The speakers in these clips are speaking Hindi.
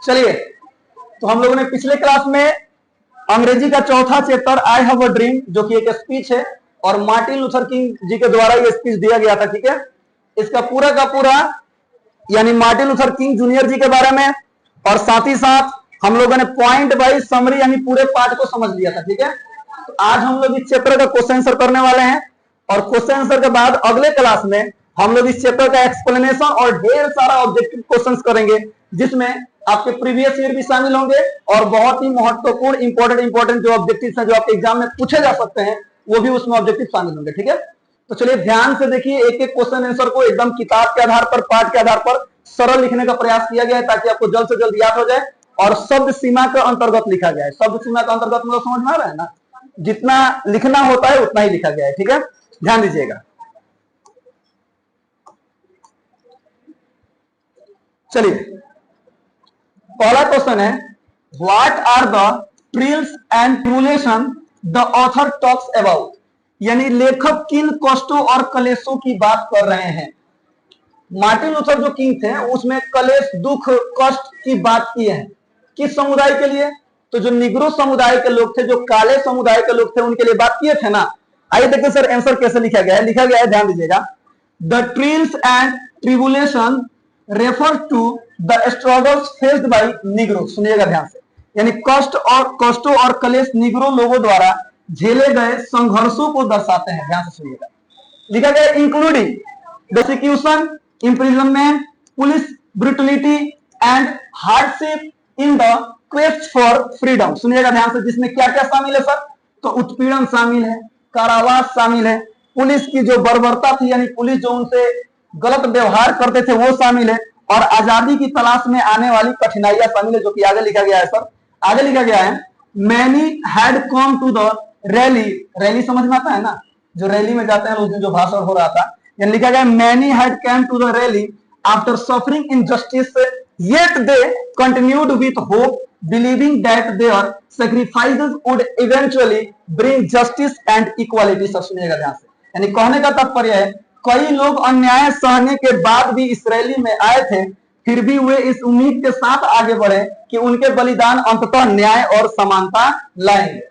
चलिए, तो हम लोगों ने पिछले क्लास में अंग्रेजी का चौथा chapter I have a dream, जो कि एक स्पीच है और मार्टिन लूथर किंग जी के द्वारा ये स्पीच दिया गया था। ठीक है, इसका पूरा का पूरा यानी मार्टिन लूथर किंग जूनियर जी के बारे में, और साथ ही साथ हम लोगों ने पॉइंट वाइज समरी यानी पूरे पार्ट को समझ लिया था। ठीक है, तो आज हम लोग इस चैप्टर का क्वेश्चन आंसर करने वाले हैं, और क्वेश्चन आंसर के बाद अगले क्लास में हम लोग इस चैप्टर का एक्सप्लेनेशन और ढेर सारा ऑब्जेक्टिव क्वेश्चंस करेंगे, जिसमें आपके प्रीवियस ईयर भी शामिल होंगे और बहुत ही महत्वपूर्ण इंपॉर्टेंट जो ऑब्जेक्टिव्स हैं जो आपके एग्जाम में पूछे जा सकते हैं, वो भी उसमें ऑब्जेक्टिव शामिल होंगे। ठीक है, तो चलिए ध्यान से देखिए, एक एक क्वेश्चन आंसर को एकदम किताब के आधार पर, पाठ के आधार पर सरल लिखने का प्रयास किया गया है, ताकि आपको जल्द से जल्द याद हो जाए और शब्द सीमा के अंतर्गत लिखा जाए। शब्द सीमा के अंतर्गत मतलब समझ में आ रहा है ना, जितना लिखना होता है उतना ही लिखा गया है। ठीक है, ध्यान दीजिएगा। चलिए, पहला क्वेश्चन है, what are the trials and tribulation the author talks about, यानी लेखक किन कष्टों और कलेशों की बात कर रहे हैं। मार्टिन लूथर जो किंग थे उसमें कलेश, दुख, कष्ट की बात की है। किस समुदाय के लिए? तो जो निग्रो समुदाय के लोग थे, जो काले समुदाय के लोग थे, उनके लिए बात किए थे ना। आइए देखते सर आंसर कैसे लिखा गया है। लिखा गया है, ध्यान दीजिएगा, the trials and tribulation refer to the struggles faced by Negro. सुनिएगा ध्यान से, यानी कष्टों और कलेश निग्रो लोगों द्वारा झेले गए संघर्षों को दर्शाते हैं। ध्यान से सुनिएगा, लिखा गया including persecution, imprisonment, police brutality and hardship in the quest for freedom। सुनिएगा ध्यान से, जिसमें क्या क्या शामिल है सर? तो उत्पीड़न शामिल है, कारावास शामिल है, पुलिस की जो बर्बरता थी यानी पुलिस जो उनसे गलत व्यवहार करते थे वो शामिल है, और आजादी की तलाश में आने वाली कठिनाइयां शामिल है, जो कि आगे लिखा गया है सर। आगे लिखा गया है, many had come to the rally. Rally समझ में आता है ना, जो रैली में जाते हैं उस दिन जो भाषण हो रहा था, लिखा गया many had come to the rally after suffering injustice yet they continued with hope believing that their sacrifices would eventually bring justice and equality. सब सुनिएगा ध्यान से, यानी कहने का तात्पर्य है, कई लोग अन्याय सहने के बाद भी इस रैली में आए थे, फिर भी वे इस उम्मीद के साथ आगे बढ़े कि उनके बलिदान अंततः न्याय और समानता लाएंगे।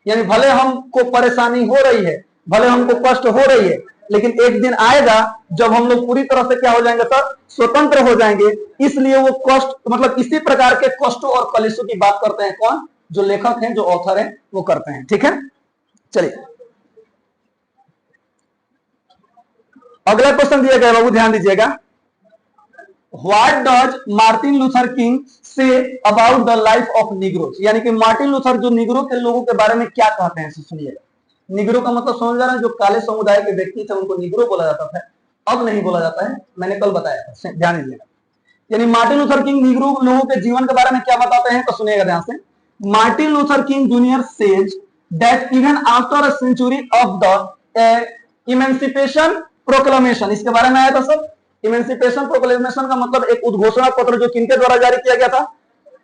यानी भले हमको परेशानी हो रही है, भले हमको कष्ट हो रही है, लेकिन एक दिन आएगा जब हम लोग पूरी तरह से क्या हो जाएंगे सर? स्वतंत्र हो जाएंगे। इसलिए वो कष्ट, मतलब इसी प्रकार के कष्टों और कलेशों की बात करते हैं कौन? जो लेखक हैं, जो ऑथर हैं, वो करते हैं। ठीक है, चलिए अगला क्वेश्चन दिया गया, बाबू ध्यान दीजिएगा, what does Martin Luther King say about the life of Negroes, यानी कि मार्टिन लूथर जो निग्रो के लोगों के बारे में क्या कहते हैं, सुनिएगा। निग्रो का मतलब समझ रहे हैं, जो काले समुदाय के व्यक्ति थे उनको निग्रो बोला जाता था, अब नहीं बोला जाता है, मैंने कल बताया था, ध्यान दीजिएगा। यानी मार्टिन लूथर किंग निग्रो लोगों के जीवन के बारे में क्या बताते हैं, तो सुनिएगा ध्यान से। Martin Luther King Junior says that even after a century of the emancipation proclamation, इसके बारे में आया था सब। इमेंसिपेशन प्रोक्लेमेशन का मतलब एक उद्घोषणा पत्र जो किनके द्वारा जारी किया गया था?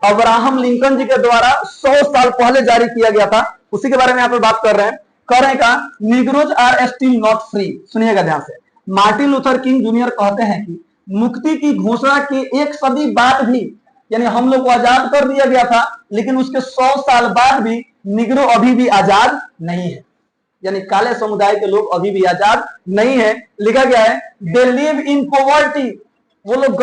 अब्राहम लिंकन जी के द्वारा 100 साल पहले जारी किया गया था, उसी के बारे में यहाँ पे बात कर रहे हैं। करें का Negroes are still not free. सुनिएगा ध्यान से, मार्टिन लूथर किंग जूनियर कहते हैं कि मुक्ति की घोषणा के 1 सदी बाद भी, यानी हम लोग को आजाद कर दिया गया था, लेकिन उसके 100 साल बाद भी निग्रो अभी भी आजाद नहीं है, यानी काले समुदाय के लोग अभी भी आजाद नहीं है। लिखा गया है, दे लिव इन पॉवर्टी, वो लोग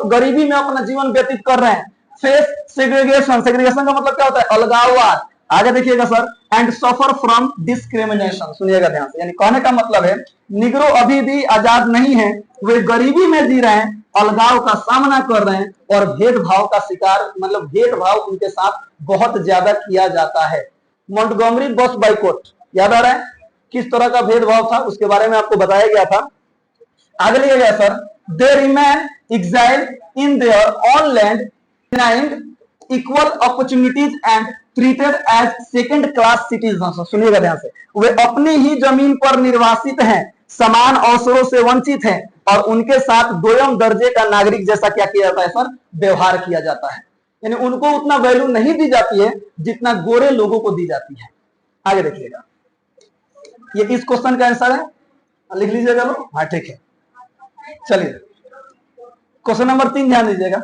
गरीबी में अपना जीवन व्यतीत कर रहे हैं। फेस सेग्रीगेशन, सेग्रीगेशन का मतलब क्या होता है? अलगाववाद। आगे देखिएगा sir, and suffer from discrimination. सुनिएगा ध्यान से, यानी कहने का मतलब है निग्रो अभी भी आजाद नहीं है, वे गरीबी में जी रहे हैं, अलगाव का सामना कर रहे हैं, और भेदभाव का शिकार, मतलब भेदभाव उनके साथ बहुत ज्यादा किया जाता है। मॉन्टगोमरी बस बाइकॉट याद आ रहा है? किस तरह का भेदभाव था उसके बारे में आपको बताया गया था। आगे लिखा गया sir, they remain exile in their own land, denied equal opportunities and treated as second class citizen. सुनिएगा ध्यान से, वे अपनी ही जमीन पर निर्वासित हैं, समान अवसरों से वंचित हैं, और उनके साथ दोयम दर्जे का नागरिक जैसा क्या किया जाता है सर? व्यवहार किया जाता है। यानी उनको उतना वैल्यू नहीं दी जाती है जितना गोरे लोगों को दी जाती है। आगे देखिएगा, ये इस क्वेश्चन का आंसर है, लिख लीजिएगा लोग। हाँ ठीक है, चलिए क्वेश्चन नंबर 3 ध्यान दीजिएगा,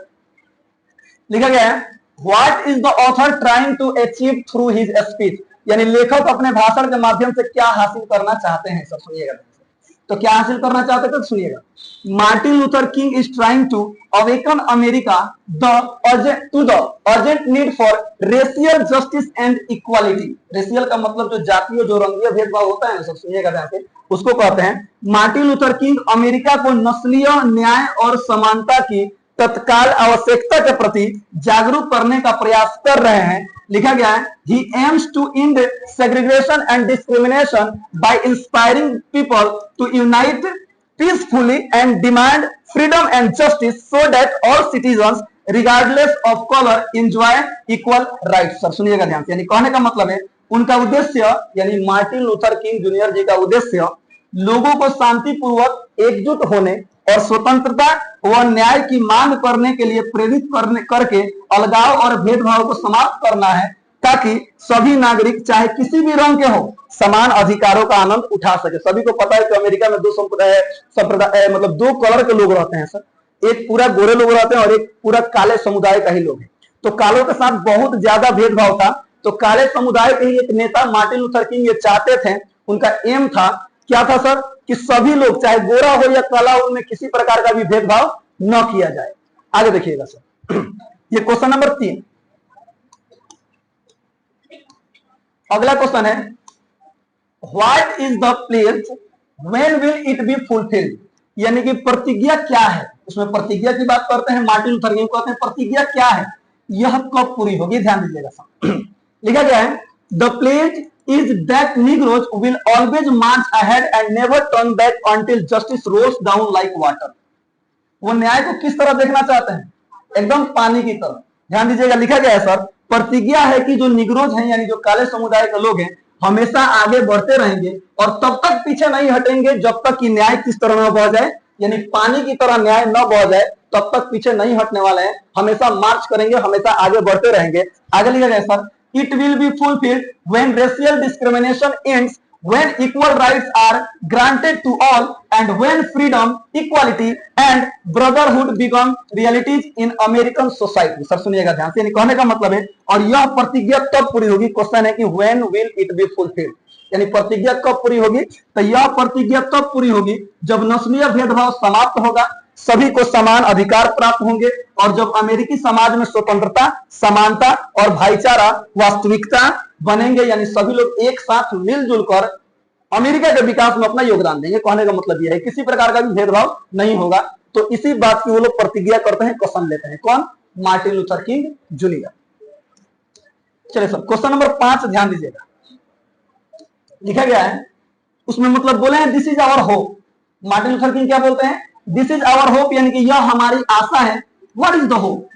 लिखा गया है what is the author trying to achieve through his speech, यानी लेखक अपने भाषण के माध्यम से क्या हासिल करना चाहते हैं। सब सुनिएगा, तो क्या हासिल करना चाहते थे, तो सुनिएगा। Martin Luther King is trying to awaken America to the urgent need for racial justice and equality. Racial का मतलब जो जातीय जो रंगीय भेदभाव होता है ना, सब सुनिएगा ध्यान से, उसको कहते हैं। मार्टिन लूथर किंग अमेरिका को नस्लीय न्याय और समानता की तत्काल आवश्यकता के प्रति जागरूक करने का प्रयास कर रहे हैं। लिखा गया है he aims to end segregation and discrimination by inspiring people to unite peacefully and demand freedom and justice so that all citizens regardless of color enjoy equal rights। Sir सुनिएगा ध्यान से, यानी कहने का मतलब है उनका उद्देश्य, यानी मार्टिन लूथर किंग जूनियर जी का उद्देश्य लोगों को शांतिपूर्वक एकजुट होने और स्वतंत्रता व न्याय की मांग करने के लिए प्रेरित करके अलगाव और भेदभाव को समाप्त करना है, ताकि सभी नागरिक चाहे किसी भी रंग के हो समान अधिकारों का आनंद उठा सके। सभी को पता है कि अमेरिका में दो संप्रदाय मतलब दो कलर के लोग रहते हैं सर, एक पूरा गोरे लोग रहते हैं और एक पूरा काले समुदाय का ही लोग है। तो कालों के साथ बहुत ज्यादा भेदभाव था, तो काले समुदाय के ही एक नेता मार्टिन लूथर किंग ये चाहते थे, उनका एम था, क्या था सर, कि सभी लोग चाहे गोरा हो या काला हो उनमें किसी प्रकार का भी भेदभाव न किया जाए। आगे देखिएगा सर, ये क्वेश्चन नंबर 3। अगला क्वेश्चन है what is the pledge when will it be fulfilled, यानी कि प्रतिज्ञा क्या है। उसमें प्रतिज्ञा की बात करते हैं, मार्टिन लूथर किंग कहते हैं प्रतिज्ञा क्या है, यह कब पूरी होगी, ध्यान दीजिएगा सर। लिखा गया है the pledge is that Negroes will always march ahead and never turn back until justice rolls down like water। वो न्याय को किस तरह देखना चाहते हैं, एकदम पानी की तरह। ध्यान दीजिएगा, लिखा गया है सर प्रतिज्ञा है कि जो निग्रोज हैं यानी जो काले समुदाय के लोग हैं हमेशा आगे बढ़ते रहेंगे और तब तक पीछे नहीं हटेंगे जब तक कि न्याय किस तरह न बह जाए, यानी पानी की तरह न्याय न बह जाए तब तक पीछे नहीं हटने वाले हैं, हमेशा मार्च करेंगे, हमेशा आगे बढ़ते रहेंगे। आगे लिखा गया sir it will be fulfilled when racial discrimination ends, when equal rights are granted to all, and when freedom, equality and brotherhood become realities in American society। Sir सुनिएगा ध्यान से, कहने का मतलब है और यह प्रतिज्ञा कब पूरी होगी, क्वेश्चन है कि when will it be fulfilled, यानी प्रतिज्ञा कब पूरी होगी, तो यह प्रतिज्ञा तब पूरी होगी जब नस्लीय भेदभाव समाप्त होगा, सभी को समान अधिकार प्राप्त होंगे और जब अमेरिकी समाज में स्वतंत्रता, समानता और भाईचारा वास्तविकता बनेंगे, यानी सभी लोग एक साथ मिलजुल कर अमेरिका के विकास में अपना योगदान देंगे। कहने का मतलब यह है किसी प्रकार का भी भेदभाव नहीं होगा। तो इसी बात की वो लोग प्रतिज्ञा करते हैं, कसम लेते हैं। कौन, मार्टिन लूथर किंग जूनियर। चलिए सर क्वेश्चन नंबर 5 ध्यान दीजिएगा, लिखा गया है उसमें मतलब बोले हैं this is our hope. Martin Luther King क्या बोलते हैं, दिस इज आवर होप, यानी कि यह हमारी आशा है। व्हाट इज द होप,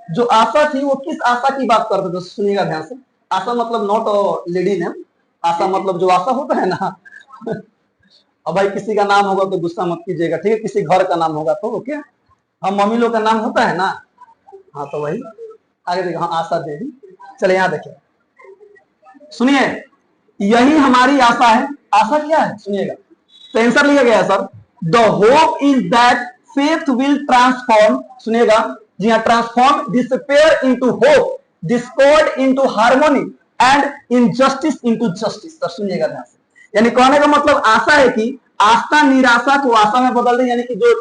जो आशा थी वो किस आशा की बात करते थे, सुनिएगा ध्यान से। आशा मतलब नॉट लेडी नेम, आशा मतलब जो आशा होता है ना अब भाई किसी का नाम होगा तो गुस्सा मत कीजिएगा, ठीक है, किसी घर का नाम होगा तो ओके। हम मम्मी लोग का नाम होता है ना, हाँ तो वही आगे देखिए, हाँ आशा देवी। चले यहाँ देखिए, सुनिए, यही हमारी आशा है। आशा क्या है सुनिएगा, तो आंसर लिखा गया है sir the hope is that faith will transform, सुनिएगा जी हाँ, transform despair into hope, Discord into harmony and injustice into justice. तो सुनिएगा ध्यान से, यानी कहने का मतलब आशा है कि आस्था निराशा को आशा में बदल दे, यानी कि जो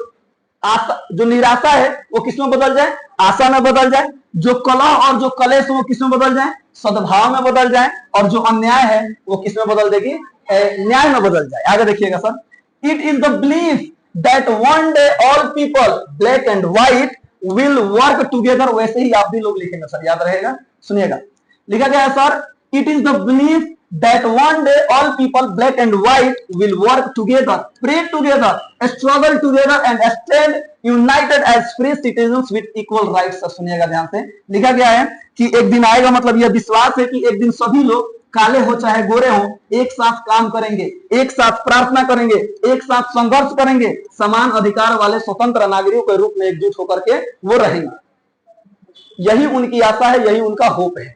आशा जो निराशा है वो किसमें बदल जाए, आशा में बदल जाए। जो कलह और जो कलेश वो किसमें बदल जाए, सद्भाव में बदल जाए। और जो अन्याय है वो किसमें बदल देगी, न्याय में बदल जाए। आगे देखिएगा sir, it is the belief that one day all people black and white will work together. वैसे ही आप भी लोग लिखेंगे सर, याद रहेगा। सुनिएगा, लिखा गया है sir it is the belief that one day all people black and white will work together, pray together, struggle together and stand united as free citizens with equal rights। सुनिएगा ध्यान से, लिखा गया है कि एक दिन आएगा, मतलब यह विश्वास है कि एक दिन सभी लोग काले हो चाहे गोरे हो एक साथ काम करेंगे, एक साथ प्रार्थना करेंगे, एक साथ संघर्ष करेंगे, समान अधिकार वाले स्वतंत्र नागरिकों के रूप में एकजुट होकर के वो रहेंगे। यही उनकी आशा है, यही उनका होप है।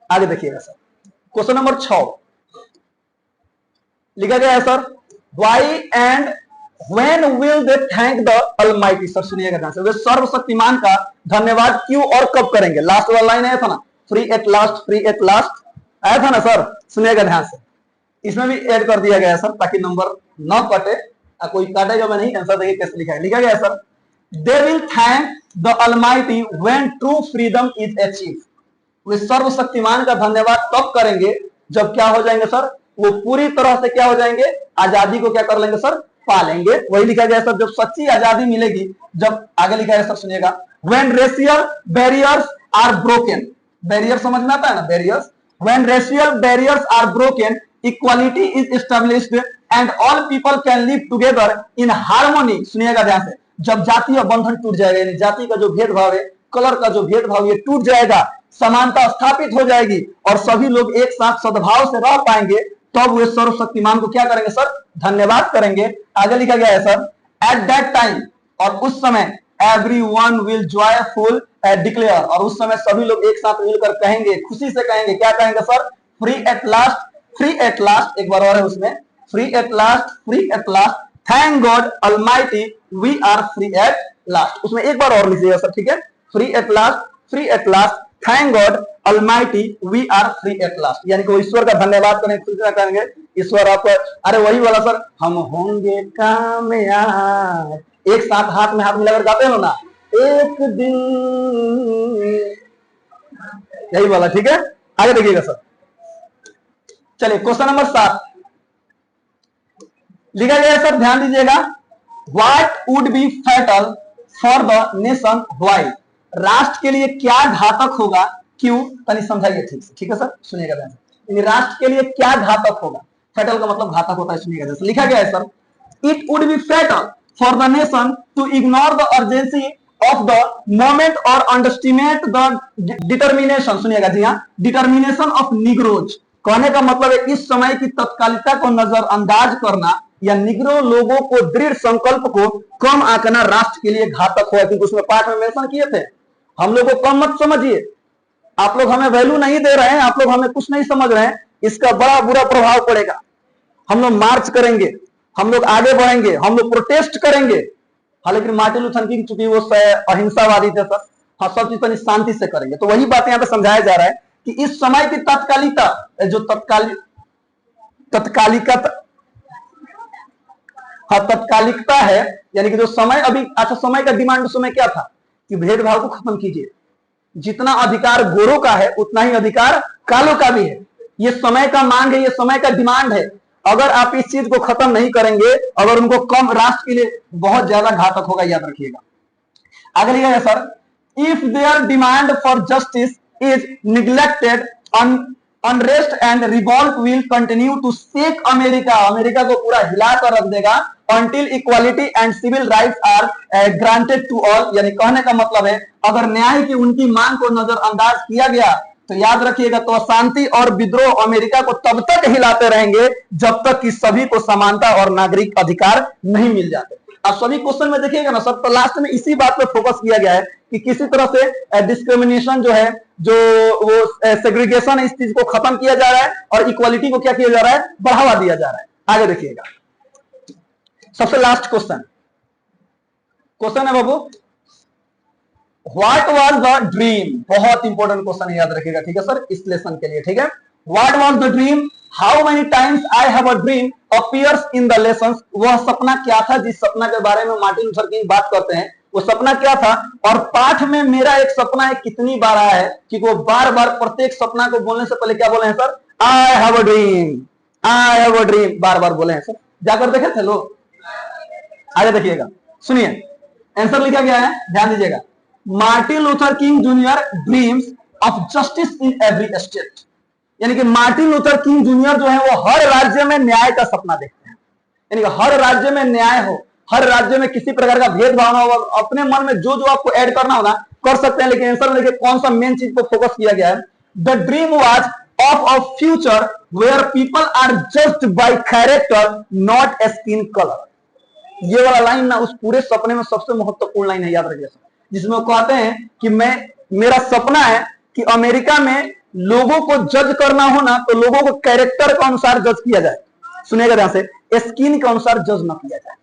आगे देखिएगा सर, क्वेश्चन नंबर 6 लिखा गया है sir, why and When will they thank the Almighty? Sir सुनिएगा ध्यान से, वे सर्वशक्तिमान का धन्यवाद क्यों और कब करेंगे? लास्ट वाला लाइन आया था ना, free at last, free at last आया था ना सर, सुनिएगा ध्यान से। इसमें भी ऐड कर दिया गया सर ताकि नंबर न कटे, कोई काटेगा मैं नहीं, आंसर देखिए कैसे लिखा है, लिखा गया sir, they will thank the almighty when true freedom is achieve. वे सर्वशक्तिमान का धन्यवाद तब करेंगे जब क्या हो जाएंगे सर, वो पूरी तरह से क्या हो जाएंगे, आजादी को क्या कर लेंगे सर, पा लेंगे। वही लिखा गया सर, जब सच्ची आजादी मिलेगी, जब आगे लिखा है सर सुनिएगा, when racial barriers are broken, barrier समझ में आता है ना, barriers, when racial barriers are broken, equality is established and all people can live together in harmony. सुनिएगा ध्यान से, जब जातीय बंधन टूट जाएगा, यानी जाति का जो भेदभाव है, कलर का जो भेदभाव ये टूट जाएगा, समानता स्थापित हो जाएगी और सभी लोग एक साथ सद्भाव से रह पाएंगे, तब वे सर्वशक्तिमान को क्या करेंगे सर, धन्यवाद करेंगे। आगे लिखा गया है सर, एट दैट टाइम, और उस समय, एवरीवन विल जॉयफुल डिक्लेयर, और उस समय सभी लोग एक साथ मिलकर कहेंगे, खुशी से कहेंगे, क्या कहेंगे sir, free at last, free at last, एक बार और है उसमें, free at last, free at last, thank God almighty we are free at last. उसमें एक बार और लिखिएगा सर, ठीक है, free at last, free at last, thank God almighty we are free at last, यानी कि वो ईश्वर का धन्यवाद करेंगे, ईश्वर आपको, अरे वही वाला सर, हम होंगे कामयाब, एक साथ हाथ में हाथ मिलाकर गाते हो ना, एक दिन, यही वाला, ठीक है। आगे देखिएगा सर, चलिए क्वेश्चन नंबर 7 लिखा गया है सर, ध्यान दीजिएगा, what would be fatal for the nation why, राष्ट्र के लिए क्या घातक होगा, क्यों, तनी समझाइए ठीक से, ठीक है सर, सुनिएगा ध्यान से, राष्ट्र के लिए क्या घातक होगा, फैटल का मतलब घातक होता है, सुनिएगा ध्यान से, लिखा गया है sir, it would be fatal for the nation to ignore the urgency of the moment or underestimate the determination, सुनिएगा जी हाँ, डिटर्मिनेशन ऑफ निग्रोज, कहने का मतलब है इस समय की तत्कालिकता को नजरअंदाज करना या निग्रो लोगों को दृढ़ संकल्प को कम आंकना राष्ट्र के लिए घातक हुआ, क्योंकि उसमें पाठ में मेंशन किए थे, हम लोग को कम मत समझिए, आप लोग हमें वैल्यू नहीं दे रहे हैं, आप लोग हमें कुछ नहीं समझ रहे हैं, इसका बड़ा बुरा प्रभाव पड़ेगा, हम लोग मार्च करेंगे, हम लोग आगे बढ़ेंगे, हम लोग प्रोटेस्ट करेंगे। हालांकि मार्टिन लूथर किंग चूंकि वो अहिंसावादी थे सर, हाँ सब चीज शांति से करेंगे, तो वही बात यहाँ पे समझाया जा रहा है कि इस समय की तात्कालिकता, जो तत्कालिकता है, यानी कि जो समय अभी, अच्छा समय का डिमांड उस समय क्या था कि भेदभाव को खत्म कीजिए, जितना अधिकार गोरों का है उतना ही अधिकार कालों का भी है, ये समय का मांग है, ये समय का डिमांड है, अगर आप इस चीज को खत्म नहीं करेंगे, अगर उनको कम, राष्ट्र के लिए बहुत ज्यादा घातक होगा, याद रखिएगा। आगे लिखा है sir, if their demand for justice is neglected, unrest and revolt will continue to shake America, America को पूरा हिला कर रख देगा, until equality and civil rights are granted to all, यानी कहने का मतलब है अगर न्याय की उनकी मांग को नजरअंदाज किया गया तो याद रखिएगा, तो अशांति और विद्रोह अमेरिका को तब तक हिलाते रहेंगे जब तक कि सभी को समानता और नागरिक अधिकार नहीं मिल जाते। आप सभी क्वेश्चन में देखिएगा ना सर, तो लास्ट में इसी बात पे फोकस किया गया है कि किसी तरह से डिस्क्रिमिनेशन जो है, जो वो सेग्रीगेशन है, इस चीज को खत्म किया जा रहा है और इक्वालिटी को क्या किया जा रहा है, बढ़ावा दिया जा रहा है। आगे देखिएगा, सबसे लास्ट क्वेश्चन है बाबू, व्हाट वाज द ड्रीम, बहुत इंपॉर्टेंट क्वेश्चन है, याद रखिएगा, ठीक है सर, इस लेसन के लिए, ठीक है। What was the dream, how many times I have a dream appears in the lessons, वह सपना क्या था जिस सपना के बारे में मार्टिन लूथर किंग बात करते हैं, वो सपना क्या था, और पाठ में मेरा एक सपना है कितनी बार आया है, कि वो बार बार प्रत्येक सपना को बोलने से पहले क्या बोले हैं sir, I have a dream, I have a dream, बार बार बोले हैं सर, जाकर देखे थे लोग। आगे देखिएगा, सुनिए, आंसर लिखा गया है, ध्यान दीजिएगा, Martin Luther King junior dreams of justice in every state, यानी कि मार्टिन लूथर किंग जूनियर जो है वो हर राज्य में न्याय का सपना देखते हैं, यानी कि हर राज्य में न्याय हो, हर राज्य में किसी प्रकार का भेदभाव ना हो, अपने मन में जो जो आपको ऐड करना होगा कर सकते हैं, लेकिन आंसर में देखिए कौन सा मेन चीज पर फोकस किया गया है, the dream was of a future where people are judged by character not skin colour. ये वाला लाइन ना उस पूरे सपने में सबसे महत्वपूर्ण लाइन है, याद रखिए, जिसमें वो कहते हैं कि मेरा सपना है कि अमेरिका में लोगों को जज करना हो ना, तो लोगों को कैरेक्टर के अनुसार जज किया जाए, सुनिएगा ध्यान से, स्किन के अनुसार जज न किया जाए।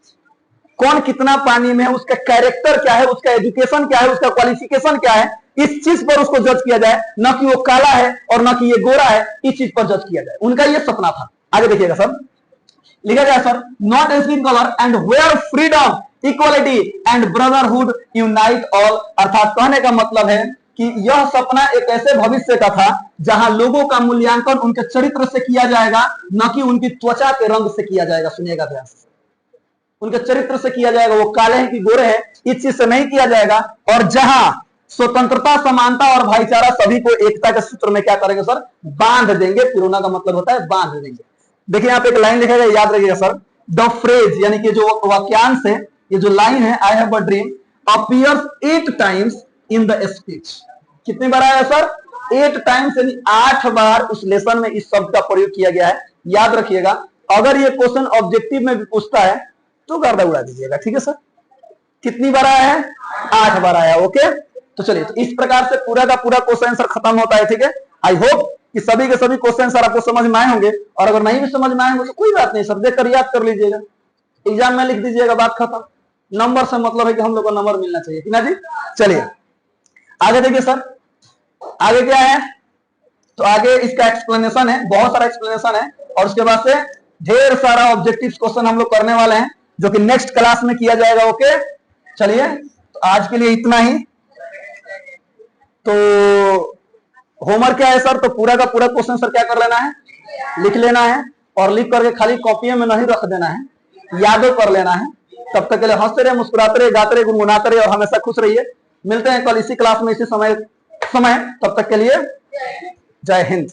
कौन कितना पानी में है, उसका कैरेक्टर क्या है, उसका एजुकेशन क्या है, उसका क्वालिफिकेशन क्या है, इस चीज पर उसको जज किया जाए, न कि वो काला है और न कि ये गोरा है, इस चीज पर जज किया जाए। उनका ये सपना था। आगे देखिएगा सर, लिखा गया sir, not a skin colour and where freedom equality and brotherhood unite all. अर्थात कहने का मतलब है कि यह सपना एक ऐसे भविष्य का था जहां लोगों का मूल्यांकन उनके चरित्र से किया जाएगा, न कि उनकी त्वचा के रंग से किया जाएगा। सुनिएगा ध्यान से, उनके चरित्र से किया जाएगा, वो काले हैं कि गोरे हैं, इस चीज से नहीं किया जाएगा। और जहां स्वतंत्रता, समानता और भाईचारा सभी को एकता के सूत्र में क्या करेंगे सर, बांध देंगे। पिरोना का मतलब होता है बांध देंगे। देखिए यहाँ पे एक लाइन लिखा गया, याद रखिएगा सर, द फ्रेज यानी कि जो वाक्यांश है, ये जो लाइन है, आई have a dream appears 8 times in the speech. कितनी बार आया सर, 8 टाइम्स, यानी 8 बार उस लेसन में इस शब्द का प्रयोग किया गया है। याद रखिएगा, अगर ये क्वेश्चन ऑब्जेक्टिव में भी पूछता है तो गर्दा उड़ा दीजिएगा, ठीक है सर। कितनी बार आया है, 8 बार आया। ओके, तो चलिए, तो इस प्रकार से पूरा का पूरा क्वेश्चन आंसर खत्म होता है, ठीक है। आई होप कि सभी के सभी क्वेश्चन आंसर आपको समझ में आए होंगे, और अगर नहीं भी समझ में आए होंगे तो कोई बात नहीं सर, देखकर याद कर लीजिएगा, एग्जाम में लिख दीजिएगा, बात खत्म। नंबर से मतलब है कि हम लोग को नंबर मिलना चाहिए, ना जी। चलिए आगे देखिए सर, आगे क्या है, तो आगे इसका एक्सप्लेनेशन है, बहुत सारा एक्सप्लेनेशन है, और उसके बाद से ढेर सारा ऑब्जेक्टिव क्वेश्चन हम लोग करने वाले हैं, जो कि नेक्स्ट क्लास में किया जाएगा। ओके, चलिए, तो आज के लिए इतना ही। तो होमवर्क क्या है सर, तो पूरा का पूरा क्वेश्चन सर क्या कर लेना है, लिख लेना है, और लिख करके खाली कॉपी में नहीं रख देना है, यादों कर लेना है। तब तक के लिए हंसते रहे, मुस्कुराते रहे, गाते रहे, गुनगुनाते रहे, और हमेशा खुश रहिए। मिलते हैं कल इसी क्लास में, इसी समय। तब तक के लिए जय हिंद।